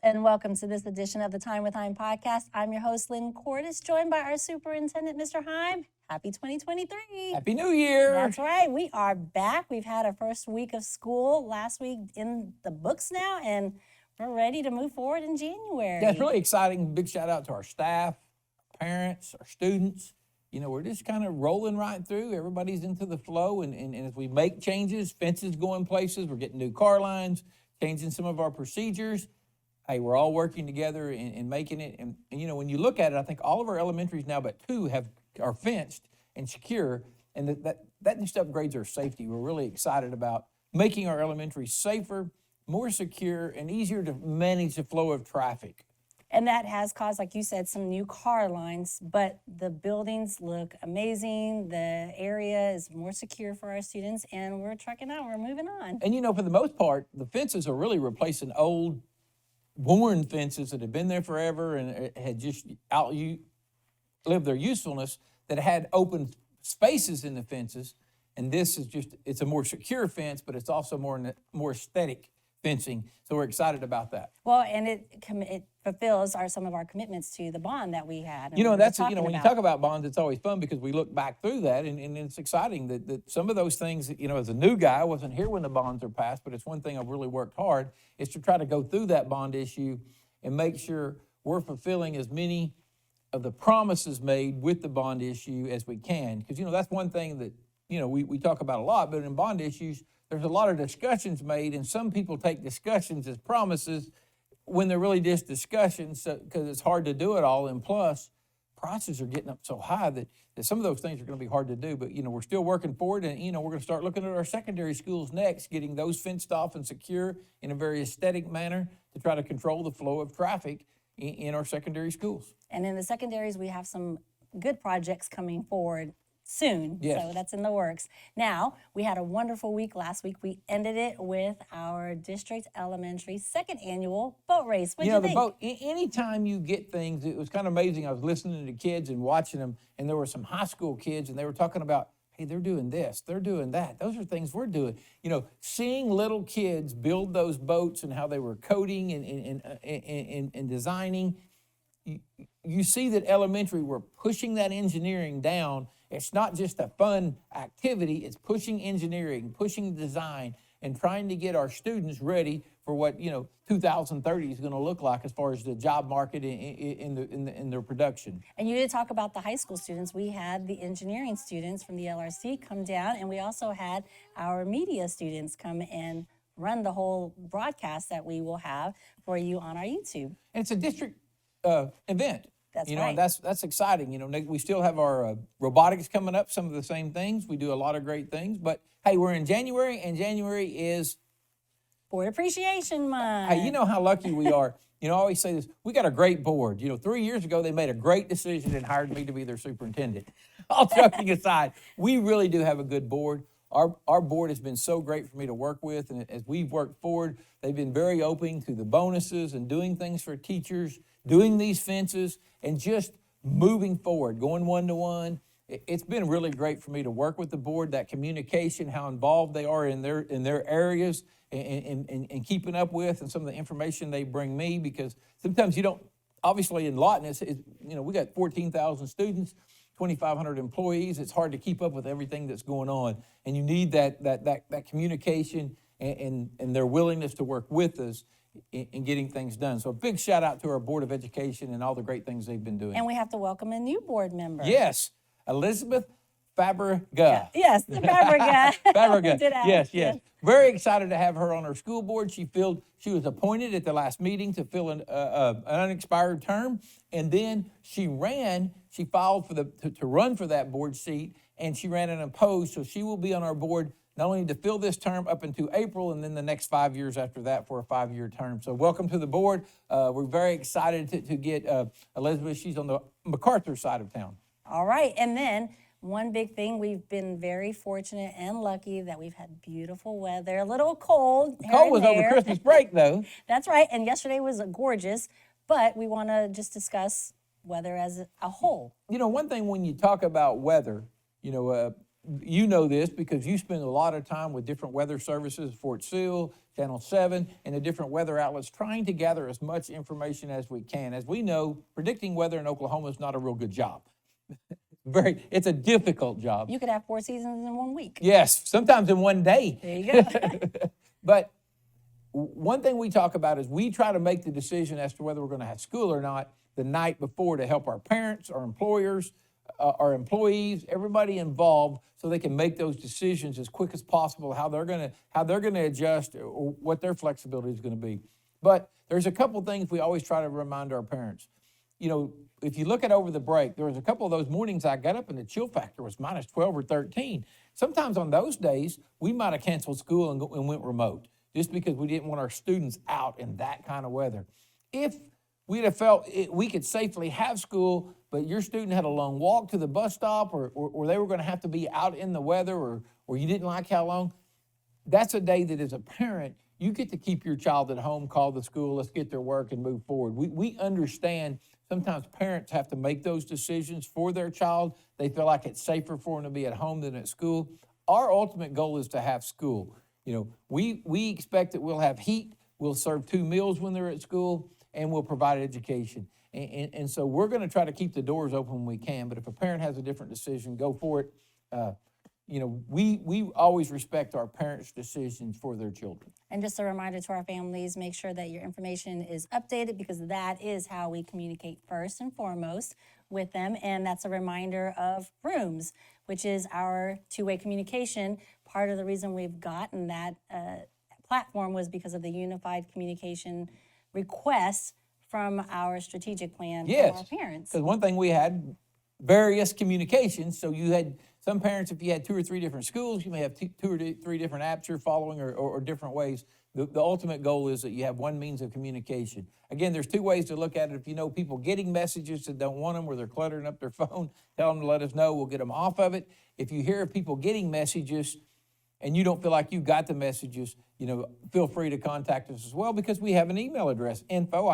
and welcome to this edition of the Time with Hime podcast. I'm your host, Lynn Cordes, joined by our superintendent, Mr. Hime. Happy 2023. Happy New Year. That's right. We are back. We've had our first week of school last week in the books now, and we're ready to move forward in January. Yeah, it's really exciting. Big shout out to our staff, parents, our students. You know, we're just kind of rolling right through. Everybody's into the flow, and as we make changes, fences going places, we're getting new car lines, changing some of our procedures. Hey, we're all working together and making it. And, you know, when you look at it, I think all of our elementaries now but two are fenced and secure, and that just upgrades our safety. We're really excited about making our elementaries safer, more secure, and easier to manage the flow of traffic. And that has caused, like you said, some new car lines, but the buildings look amazing. The area is more secure for our students, and we're trucking out. We're moving on. And, you know, for the most part, the fences are really replacing old, worn fences that have been there forever and had just outlived their usefulness, that had open spaces in the fences. And this is just, it's a more secure fence, but it's also more aesthetic fencing. So we're excited about that. Well, and it fulfills some of our commitments to the bond that we had. You know, that's, you know, when you talk about bonds, it's always fun because we look back through that, and it's exciting that some of those things, you know, as a new guy, I wasn't here when the bonds are passed, but it's one thing I've really worked hard is to try to go through that bond issue and make sure we're fulfilling as many of the promises made with the bond issue as we can. Because, you know, that's one thing that, you know, we talk about a lot, but in bond issues, there's a lot of discussions made, and some people take discussions as promises when they're really just discussions, because it's hard to do it all. And plus, prices are getting up so high that some of those things are going to be hard to do. But, you know, we're still working forward, and, you know, we're going to start looking at our secondary schools next, getting those fenced off and secure in a very aesthetic manner to try to control the flow of traffic in our secondary schools. And in the secondaries, we have some good projects coming forward soon. Yes. So that's in the works. Now, we had a wonderful week last week. We ended it with our district elementary second annual boat race. What do you think? The boat, anytime you get things, it was kind of amazing. I was listening to kids and watching them, and there were some high school kids, and they were talking about, hey, they're doing this, they're doing that. Those are things we're doing. You know, seeing little kids build those boats and how they were coding and designing, you see that elementary, we're pushing that engineering down. It's not just a fun activity, it's pushing engineering, pushing design, and trying to get our students ready for what, you know, 2030 is going to look like as far as the job market in their production. And you did talk about the high school students. We had the engineering students from the LRC come down, and we also had our media students come and run the whole broadcast that we will have for you on our YouTube. And it's a district event. That's you know, right. And that's exciting. You know, we still have our robotics coming up, some of the same things. We do a lot of great things. But, hey, we're in January, and January is Board Appreciation Month. Hey, you know how lucky we are. You know, I always say this, we got a great board. You know, 3 years ago, they made a great decision and hired me to be their superintendent. All joking aside, we really do have a good board. Our board has been so great for me to work with, and as we've worked forward, they've been very open to the bonuses and doing things for teachers, doing these fences, and just moving forward, going one-to-one. It's been really great for me to work with the board, that communication, how involved they are in their areas, and keeping up with, and some of the information they bring me, because sometimes you don't, obviously in Lawton, you know, we got 14,000 students, 2,500 employees. It's hard to keep up with everything that's going on, and you need that communication and their willingness to work with us in getting things done. So a big shout out to our Board of Education and all the great things they've been doing. And we have to welcome a new board member. Yes, Elizabeth Fabrega. Yes, the Fabrega. Fabrega. Yes. Very excited to have her on our school board. She was appointed at the last meeting to fill an unexpired term, and then she filed to run for that board seat, and she ran unopposed, so she will be on our board not only to fill this term up into April, and then the next 5 years after that for a 5-year term. So welcome to the board. We're very excited to get Elizabeth. She's on the MacArthur side of town. All right, and then one big thing, we've been very fortunate and lucky that we've had beautiful weather, a little cold. Cold was over Christmas break, though. That's right, and yesterday was gorgeous, but we want to just discuss weather as a whole. You know, one thing when you talk about weather, you know, you know this because you spend a lot of time with different weather services, Fort Sill, Channel 7, and the different weather outlets, trying to gather as much information as we can. As we know, predicting weather in Oklahoma is not a real good job. It's a difficult job. You could have 4 seasons in 1 week. Yes, sometimes in one day. There you go. But one thing we talk about is we try to make the decision as to whether we're going to have school or not the night before to help our parents, our employers, our employees, everybody involved, so they can make those decisions as quick as possible, how they're going to adjust or what their flexibility is going to be. But there's a couple things we always try to remind our parents. You know, if you look at over the break, there was a couple of those mornings I got up and the chill factor was minus 12 or 13. Sometimes on those days, we might have canceled school and went remote just because we didn't want our students out in that kind of weather. If we'd have felt we could safely have school, but your student had a long walk to the bus stop or they were going to have to be out in the weather or you didn't like how long, that's a day that as a parent, you get to keep your child at home, call the school, let's get their work and move forward. We understand sometimes parents have to make those decisions for their child. They feel like it's safer for them to be at home than at school. Our ultimate goal is to have school. You know, we expect that we'll have heat, we'll serve 2 meals when they're at school, and we'll provide education. And so we're going to try to keep the doors open when we can, but if a parent has a different decision, go for it. You know, we always respect our parents' decisions for their children. And just a reminder to our families, make sure that your information is updated because that is how we communicate first and foremost with them. And that's a reminder of Rooms, which is our two-way communication. Part of the reason we've gotten that platform was because of the unified communication requests from our strategic plan from our parents. Because one thing we had, various communications, so you had some parents, if you had 2 or 3 different schools, you may have 2 or 3 different apps you're following or different ways. The ultimate goal is that you have one means of communication. Again, there's 2 ways to look at it. If you know people getting messages that don't want them or they're cluttering up their phone, tell them to let us know. We'll get them off of it. If you hear of people getting messages and you don't feel like you got the messages, you know, feel free to contact us as well because we have an email address, info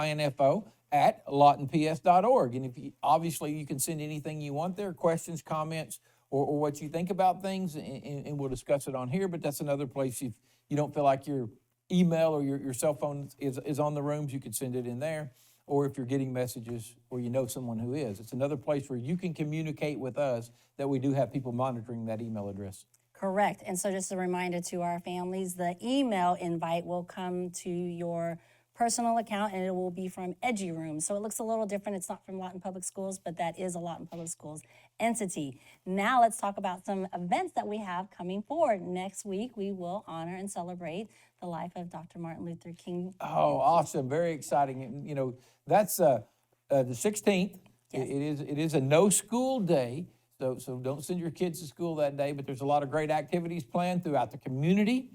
at lawtonps.org. And obviously you can send anything you want there, questions, comments, or what you think about things, and we'll discuss it on here. But that's another place if you don't feel like your email or your cell phone is on the Rooms, you could send it in there. Or if you're getting messages or you know someone who is, it's another place where you can communicate with us that we do have people monitoring that email address. Correct. And so just a reminder to our families, the email invite will come to your personal account and it will be from Edgy Room. So it looks a little different. It's not from Lawton Public Schools, but that is a Lawton Public Schools entity. Now let's talk about some events that we have coming forward. Next week, we will honor and celebrate the life of Dr. Martin Luther King. Oh, awesome. Very exciting. And, you know, that's the 16th. Yes. It is a no school day. So don't send your kids to school that day, but there's a lot of great activities planned throughout the community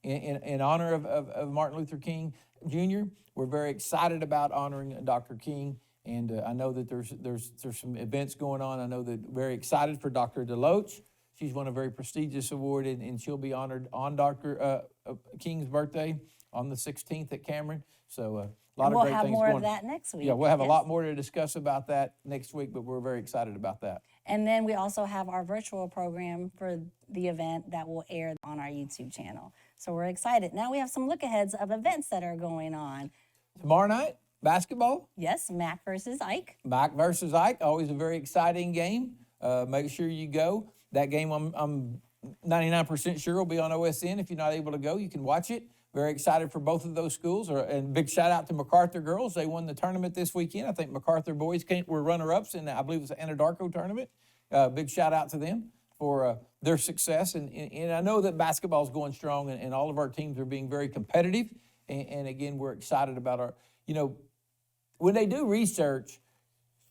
in honor of Martin Luther King Jr. We're very excited about honoring Dr. King, and I know that there's some events going on. I know that very excited for Dr. DeLoach. She's won a very prestigious award, and she'll be honored on Dr. King's birthday on the 16th at Cameron. So a lot of great things going on. We'll have more of that next week. Yeah, we'll have a lot more to discuss about that next week, but we're very excited about that. And then we also have our virtual program for the event that will air on our YouTube channel. So we're excited. Now we have some look-aheads of events that are going on. Tomorrow night, basketball. Yes, Mac versus Ike. Mac versus Ike, always a very exciting game. Make sure you go. That game, I'm 99% sure will be on OSN. If you're not able to go, you can watch it. Very excited for both of those schools. And big shout out to MacArthur girls. They won the tournament this weekend. I think MacArthur boys were runner-ups in, I believe it was the Anadarko tournament. Big shout out to them for their success. And I know that basketball is going strong and all of our teams are being very competitive. And again, we're excited about when they do research,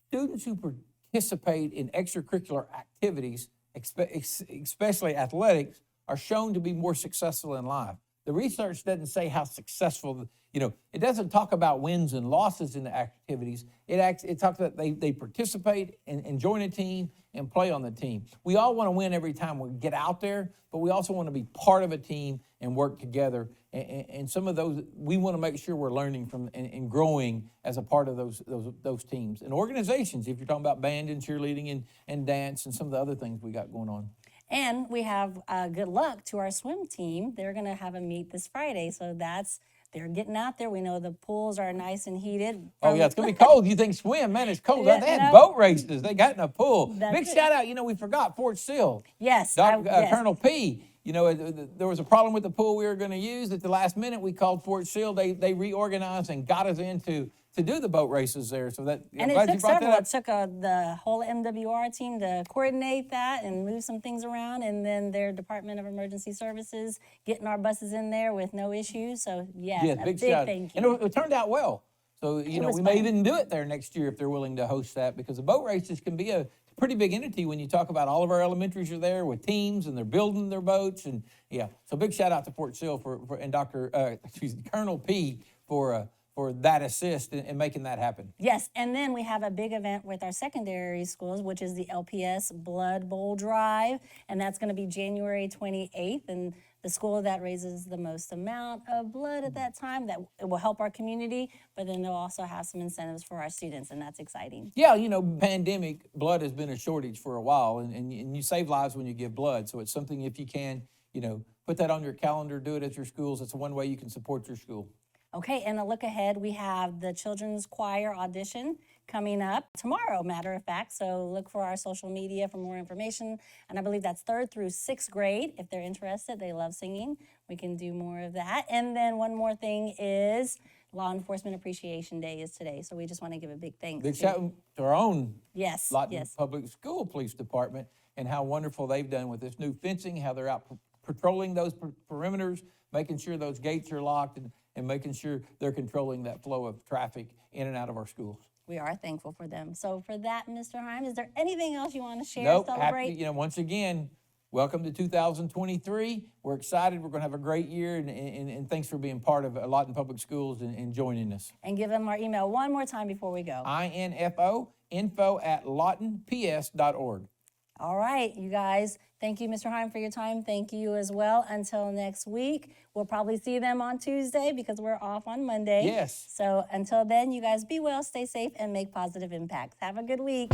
students who participate in extracurricular activities, especially athletics, are shown to be more successful in life. The research doesn't say how successful, it doesn't talk about wins and losses in the activities. It talks about they participate and join a team and play on the team. We all want to win every time we get out there, but we also want to be part of a team and work together. And some of those, we want to make sure we're learning from and growing as a part of those teams. And organizations, if you're talking about band and cheerleading and dance and some of the other things we got going on. And we have good luck to our swim team. They're going to have a meet this Friday. So they're getting out there. We know the pools are nice and heated. Oh, yeah, it's going to be cold. You think swim, man, it's cold. Yeah, They had no. boat races. They got in a pool. That's Big it. shout out, we forgot Fort Sill. Yes. Dr. Yes. Colonel P, there was a problem with the pool we were going to use. At the last minute, we called Fort Sill. They reorganized and got us in to do the boat races there. So that, And I'm glad it you took brought several. that up. It took the whole MWR team to coordinate that and move some things around, and then their Department of Emergency Services getting our buses in there with no issues. So yes, Yes, a big big shout. thank And you. it turned out well. So, was we may fun. even do it there next year if they're willing to host that, because the boat races can be a pretty big entity when you talk about all of our elementaries are there with teams and they're building their boats. And yeah, so big shout out to Fort Sill and Colonel P for that assist in making that happen. Yes, and then we have a big event with our secondary schools, which is the LPS Blood Bowl Drive, and that's going to be January 28th. And the school that raises the most amount of blood at that time, that it will help our community, but then they'll also have some incentives for our students, and that's exciting. Yeah, pandemic, blood has been a shortage for a while, and you save lives when you give blood. So it's something, if you can, put that on your calendar, do it at your schools. It's one way you can support your school. Okay, and a look ahead, we have the children's choir audition coming up tomorrow, matter of fact. So look for our social media for more information. And I believe that's 3rd through 6th grade. If they're interested, they love singing, we can do more of that. And then one more thing is Law Enforcement Appreciation Day is today. So we just want to give a big thanks Big shout out to our own Yes, Lawton yes. Public School Police Department and how wonderful they've done with this new fencing, how they're out patrolling those perimeters, making sure those gates are locked, and making sure they're controlling that flow of traffic in and out of our schools. We are thankful for them. So for that, Mr. Hime, is there anything else you want to share, Nope, celebrate? once again, welcome to 2023. We're excited. We're going to have a great year, and thanks for being part of Lawton Public Schools and joining us. And give them our email one more time before we go. info@lawtonps.org. All right, you guys. Thank you, Mr. Hime, for your time. Thank you as well. Until next week, we'll probably see them on Tuesday because we're off on Monday. Yes. So until then, you guys be well, stay safe, and make positive impacts. Have a good week.